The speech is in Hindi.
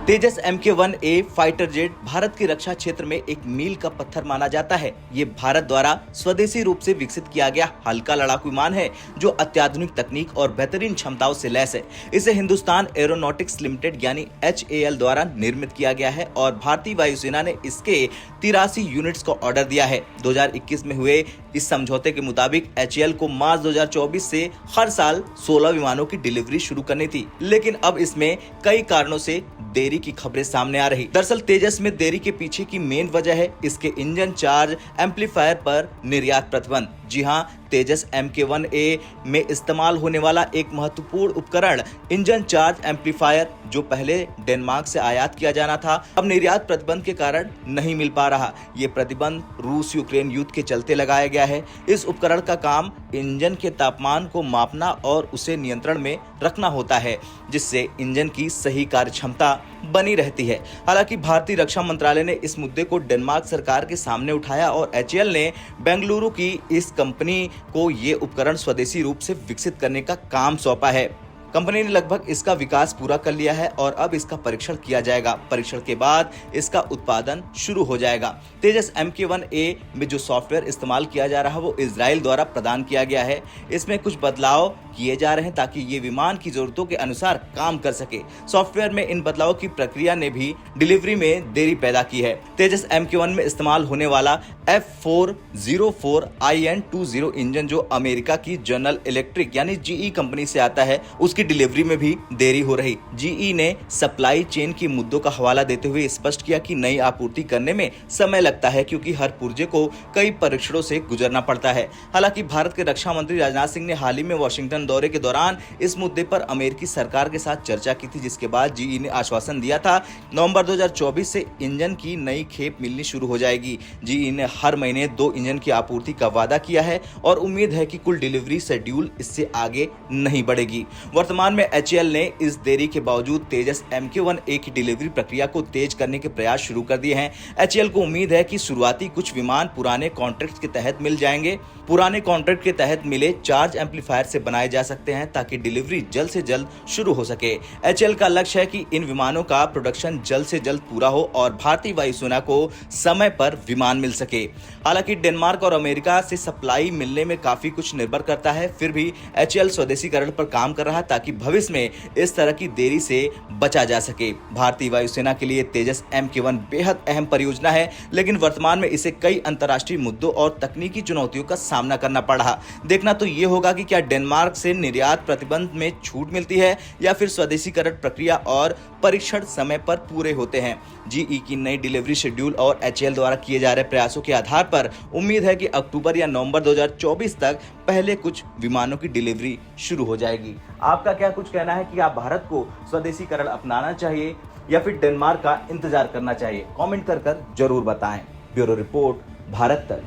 तेजस MK1A फाइटर जेट भारत की रक्षा क्षेत्र में एक मील का पत्थर माना जाता है। ये भारत द्वारा स्वदेशी रूप से विकसित किया गया हल्का लड़ाकू विमान है जो अत्याधुनिक तकनीक और बेहतरीन क्षमताओं से लैस है। इसे हिंदुस्तान एरोनॉटिक्स लिमिटेड यानी HAL द्वारा निर्मित किया गया है और भारतीय वायुसेना ने इसके 83 यूनिट्स को ऑर्डर दिया है। 2021 में हुए इस समझौते के मुताबिक HAL को मार्च 2024 से हर साल 16 विमानों की डिलीवरी शुरू करनी थी, लेकिन अब इसमें कई कारणों से देरी की खबरें सामने आ रही। दरअसल तेजस में देरी के पीछे की मेन वजह है इसके इंजन चार्ज एम्पलीफायर पर निर्यात प्रतिबंध। जी हां, तेजस MK1A में इस्तेमाल होने वाला एक महत्वपूर्ण उपकरण इंजन चार्ज एम्पलीफायर जो पहले डेनमार्क से आयात किया जाना था, अब निर्यात प्रतिबंध के कारण नहीं मिल पा रहा। ये प्रतिबंध रूस यूक्रेन युद्ध के चलते लगाया गया है। इस उपकरण का काम इंजन के तापमान को मापना और उसे नियंत्रण में रखना होता है, जिससे इंजन की सही कार्य क्षमता बनी रहती है। हालांकि भारतीय रक्षा मंत्रालय ने इस मुद्दे को डेनमार्क सरकार के सामने उठाया और HAL ने बेंगलुरु की इस कंपनी को ये उपकरण स्वदेशी रूप से विकसित करने का काम सौंपा है। कंपनी ने लगभग इसका विकास पूरा कर लिया है और अब इसका परीक्षण किया जाएगा। परीक्षण के बाद इसका उत्पादन शुरू हो जाएगा। तेजस MK1A में जो सॉफ्टवेयर इस्तेमाल किया जा रहा है वो इजराइल द्वारा प्रदान किया गया है। इसमें कुछ बदलाव किए जा रहे हैं ताकि ये विमान की जरूरतों के अनुसार काम कर सके। सॉफ्टवेयर में इन बदलावों की प्रक्रिया ने भी डिलीवरी में देरी पैदा की है। तेजस MK1 में इस्तेमाल होने वाला F404IN20 इंजन जो अमेरिका की जनरल इलेक्ट्रिक यानी GE कंपनी से आता है, उसकी डिलीवरी में भी देरी हो रही। GE ने सप्लाई चेन की मुद्दों का हवाला देते हुए स्पष्ट किया कि नई आपूर्ति करने में समय लगता है क्योंकि हर पुर्जे को कई परीक्षणों से गुजरना पड़ता है। हालांकि भारत के रक्षा मंत्री राजनाथ सिंह ने हाल ही में वॉशिंगटन दौरे के दौरान इस मुद्दे पर अमेरिकी सरकार के साथ चर्चा की थी, जिसके बाद GE ने आश्वासन दिया था नवंबर 2024 से इंजन की नई खेप मिलनी शुरू हो जाएगी। GE ने हर महीने 2 इंजन की आपूर्ति का वादा किया है और उम्मीद है कि कुल डिलीवरी शेड्यूल इससे आगे नहीं बढ़ेगी। वर्तमान में HAL ने इस देरी के बावजूद तेजस MK1A की डिलीवरी प्रक्रिया को तेज करने के प्रयास शुरू कर दिए हैं। HAL को उम्मीद है कि शुरुआती कुछ विमान पुराने कॉन्ट्रैक्ट के तहत मिल जाएंगे। पुराने कॉन्ट्रैक्ट के तहत मिले चार्ज एम्पलीफायर से बनाए जा सकते हैं ताकि डिलीवरी जल्द से जल्द शुरू हो सके। HAL का लक्ष्य है कि इन विमानों का प्रोडक्शन जल्द से जल्द पूरा हो और भारतीय वायुसेना को समय पर विमान मिल सके। हालांकि डेनमार्क और अमेरिका से सप्लाई मिलने में काफी कुछ निर्भर करता है, फिर भी HAL स्वदेशीकरण पर काम कर रहा है ताकि भविष्य में इस तरह की देरी से बचा जा सके। भारतीय वायुसेना के लिए तेजस MK1 बेहद अहम परियोजना है, लेकिन वर्तमान में इसे कई अंतर्राष्ट्रीय मुद्दों और तकनीकी चुनौतियों का सामना करना पड़ रहा। देखना तो ये होगा कि क्या डेनमार्क से निर्यात प्रतिबंध में छूट मिलती है या फिर स्वदेशीकरण प्रक्रिया और परीक्षण समय पर पूरे होते हैं। GE की नई डिलीवरी शेड्यूल और HAL द्वारा किए जा रहे प्रयासों के आधार पर उम्मीद है कि अक्टूबर या नवंबर 2024 तक पहले कुछ विमानों की डिलीवरी शुरू हो जाएगी। आपका क्या कुछ कहना है कि आप भारत को स्वदेशीकरण अपनाना चाहिए या फिर डेनमार्क का इंतजार करना चाहिए? कमेंट कर जरूर बताएं। ब्यूरो रिपोर्ट, भारत तक।